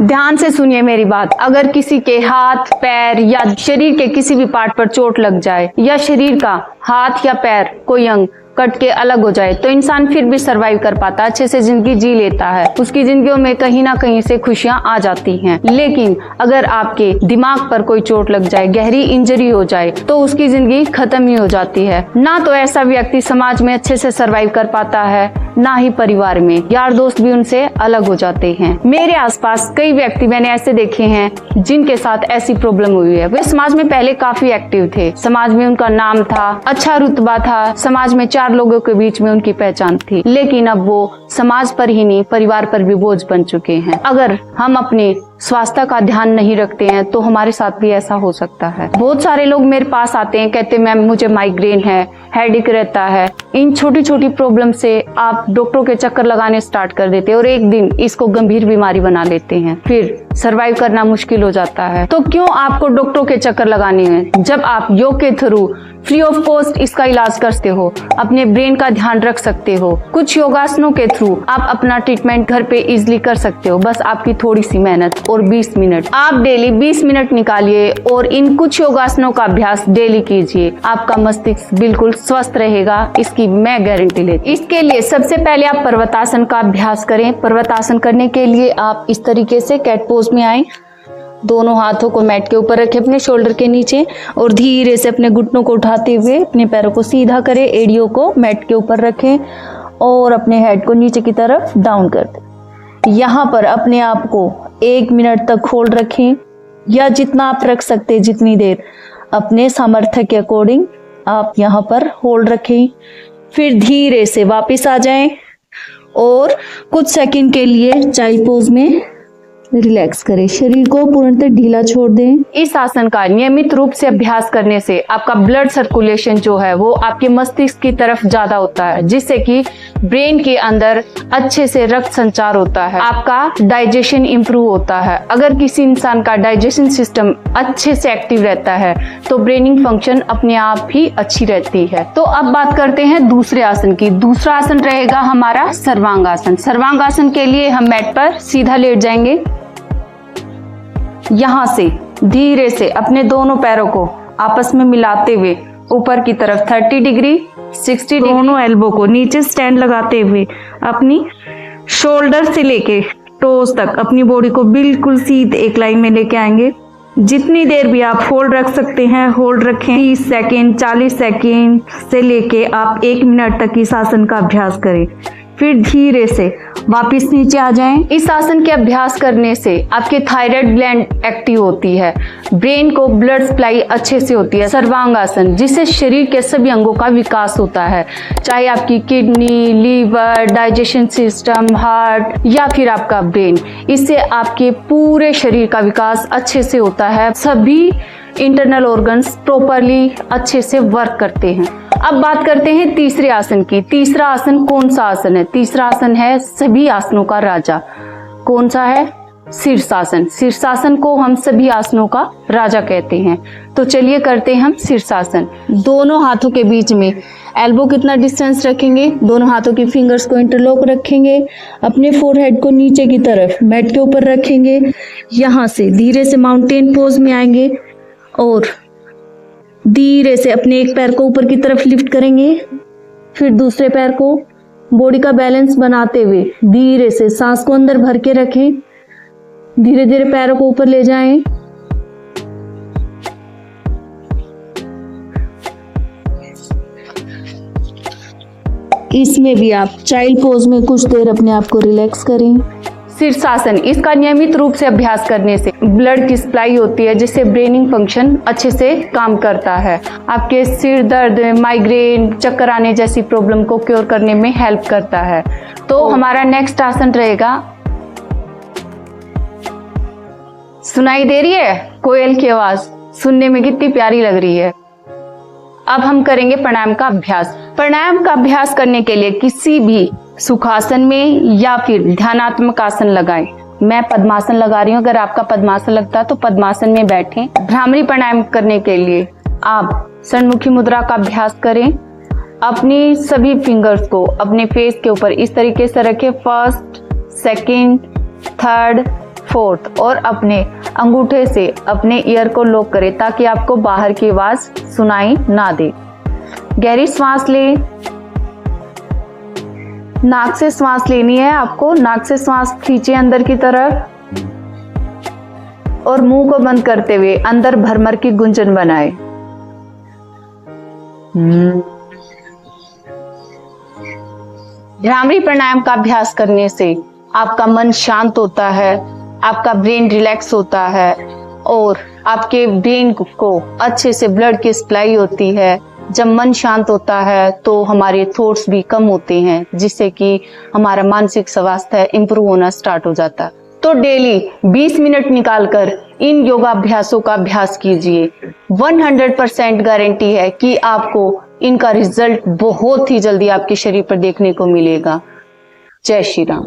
ध्यान से सुनिए मेरी बात। अगर किसी के हाथ, पैर या शरीर के किसी भी पार्ट पर चोट लग जाए या शरीर का हाथ या पैर कोई अंग कट के अलग हो जाए तो इंसान फिर भी सरवाइव कर पाता है, अच्छे से जिंदगी जी लेता है। उसकी जिंदगियों में कहीं ना कहीं से खुशियां आ जाती हैं। लेकिन अगर आपके दिमाग पर कोई चोट लग जाए, गहरी इंजरी हो जाए तो उसकी जिंदगी खत्म ही हो जाती है। ना तो ऐसा व्यक्ति समाज में अच्छे से सरवाइव कर पाता है, ना ही परिवार में। यार दोस्त भी उनसे अलग हो जाते हैं। मेरे आसपास कई व्यक्ति मैंने ऐसे देखे हैं जिनके साथ ऐसी प्रॉब्लम हुई है। वे समाज में पहले काफी एक्टिव थे, समाज में उनका नाम था, अच्छा रुतबा था, समाज में 4 लोगों के बीच में उनकी पहचान थी। लेकिन अब वो समाज पर ही नहीं, परिवार पर भी बोझ बन चुके हैं। अगर हम अपने स्वास्थ्य का ध्यान नहीं रखते हैं तो हमारे साथ भी ऐसा हो सकता है। बहुत सारे लोग मेरे पास आते हैं, कहते हैं मैम मुझे माइग्रेन है, हेडेक रहता है। इन छोटी छोटी प्रॉब्लम से आप डॉक्टरों के चक्कर लगाने स्टार्ट कर देते हैं और एक दिन इसको गंभीर बीमारी बना लेते हैं। फिर सरवाइव करना मुश्किल हो जाता है। तो क्यों आपको डॉक्टरों के चक्कर लगाने हैं जब आप योग के थ्रू फ्री ऑफ कॉस्ट इसका इलाज करते हो, अपने ब्रेन का ध्यान रख सकते हो। कुछ योगासनों के थ्रू आप अपना ट्रीटमेंट घर पे इजीली कर सकते हो। बस आपकी थोड़ी सी मेहनत और 20 मिनट। आप डेली 20 मिनट निकालिए और इन कुछ योगासनों का अभ्यास डेली कीजिए। आपका मस्तिष्क बिल्कुल स्वस्थ रहेगा, इसकी मैं गारंटी लेती हूँ। इसके लिए सबसे पहले आप पर्वतासन का अभ्यास करें। पर्वतासन करने के लिए आप इस तरीके से कैट पोज में आए, दोनों हाथों को मैट के ऊपर रखें अपने शोल्डर के नीचे और धीरे से अपने घुटनों को उठाते हुए अपने पैरों को सीधा करें, एड़ियों को मैट के ऊपर रखें और अपने हेड को नीचे की तरफ डाउन कर दें। यहाँ पर अपने आप को 1 मिनट तक होल्ड रखें या जितना आप रख सकते हैं, जितनी देर अपने सामर्थ्य के अकॉर्डिंग आप यहाँ पर होल्ड रखें। फिर धीरे से वापस आ जाएं और कुछ सेकंड के लिए चाइल्ड पोज में रिलैक्स करें, शरीर को पूर्णतः ढीला छोड़ दें। इस आसन का नियमित रूप से अभ्यास करने से आपका ब्लड सर्कुलेशन जो है वो आपके मस्तिष्क की तरफ ज्यादा होता है, जिससे कि ब्रेन के अंदर अच्छे से रक्त संचार होता है, आपका डाइजेशन इंप्रूव होता है। अगर किसी इंसान का डाइजेशन सिस्टम अच्छे से एक्टिव रहता है तो ब्रेनिंग फंक्शन अपने आप ही अच्छी रहती है। तो अब बात करते हैं दूसरे आसन की। दूसरा आसन रहेगा हमारा सर्वांगासन। सर्वांगासन के लिए हम मैट पर सीधा लेट जाएंगे। यहाँ से धीरे से अपने दोनों पैरों को आपस में मिलाते हुए ऊपर की तरफ 30 डिग्री, 60 डिग्री, दोनों एल्बो को नीचे स्टैंड लगाते हुए अपनी शोल्डर से लेके टोज तक अपनी बॉडी को बिल्कुल सीधे एक लाइन में लेके आएंगे। जितनी देर भी आप होल्ड रख सकते हैं होल्ड रखें। 30 सेकेंड, 40 सेकेंड से लेके आप 1 मिनट तक इस आसन का अभ्यास करें। फिर धीरे से वापस नीचे आ जाएं। इस आसन के अभ्यास करने से आपके थायराइड ग्लैंड एक्टिव होती है, ब्रेन को ब्लड सप्लाई अच्छे से होती है। सर्वांगासन जिससे शरीर के सभी अंगों का विकास होता है, चाहे आपकी kidney, liver, digestion system, heart या फिर आपका ब्रेन। इससे आपके पूरे शरीर का विकास अच्छे से होता है, सभी इंटरनल ऑर्गन्स प्रॉपरली अच्छे से वर्क करते हैं। अब बात करते हैं तीसरे आसन की। तीसरा आसन कौन सा आसन है? तीसरा आसन है सभी आसनों का राजा। कौन सा है? शीर्षासन। शीर्षासन को हम सभी आसनों का राजा कहते हैं। तो चलिए करते हैं हम शीर्षासन। दोनों हाथों के बीच में एल्बो कितना डिस्टेंस रखेंगे, दोनों हाथों की फिंगर्स को इंटरलॉक रखेंगे, अपने फोरहेड को नीचे की तरफ मैट के ऊपर रखेंगे। यहाँ से धीरे से माउंटेन पोज में आएंगे और धीरे से अपने एक पैर को ऊपर की तरफ लिफ्ट करेंगे, फिर दूसरे पैर को बॉडी का बैलेंस बनाते हुए धीरे से सांस को अंदर भर के रखें। धीरे धीरे पैरों को ऊपर ले जाएं। इसमें भी आप चाइल्ड पोज में कुछ देर अपने आप को रिलैक्स करें। शीर्षासन, इसका नियमित रूप से अभ्यास करने से ब्लड की सप्लाई होती है, जिससे ब्रेनिंग फंक्शन अच्छे से काम करता है। आपके सिर दर्द, माइग्रेन, चक्कर आने जैसी प्रॉब्लम को क्योर करने में हेल्प करता है। तो हमारा नेक्स्ट आसन रहेगा, सुनाई दे रही है कोयल की आवाज? सुनने में कितनी प्यारी लग रही है। अब हम करेंगे प्राणायाम का अभ्यास। प्राणायाम का अभ्यास करने के लिए किसी भी सुखासन में या फिर ध्यानात्मक आसन लगाएं। मैं पद्मासन लगा रही हूँ, अगर आपका पद्मासन लगता है तो पद्मासन में बैठें। भ्रामरी प्राणायाम करने के लिए आप षण्मुखी मुद्रा का अभ्यास करें। अपनी सभी फिंगर्स को अपने फेस के ऊपर इस तरीके से रखें, फर्स्ट, सेकंड, थर्ड, फोर्थ, और अपने अंगूठे से अपने ईयर को लॉक करें ताकि आपको बाहर की आवाज सुनाई ना दे। गहरी सांस लें। नाक से सांस लेनी है आपको। नाक से सांस खींचे अंदर की तरफ और मुंह को बंद करते हुए अंदर भरमर की गुंजन बनाए। भ्रामरी प्राणायाम का अभ्यास करने से आपका मन शांत होता है, आपका ब्रेन रिलैक्स होता है और आपके ब्रेन को अच्छे से ब्लड की सप्लाई होती है। जब मन शांत होता है तो हमारे थॉट्स भी कम होते हैं, जिससे कि हमारा मानसिक स्वास्थ्य इंप्रूव होना स्टार्ट हो जाता है। तो डेली 20 मिनट निकालकर इन योगाभ्यासों का अभ्यास कीजिए। 100% गारंटी है कि आपको इनका रिजल्ट बहुत ही जल्दी आपके शरीर पर देखने को मिलेगा। जय श्री राम।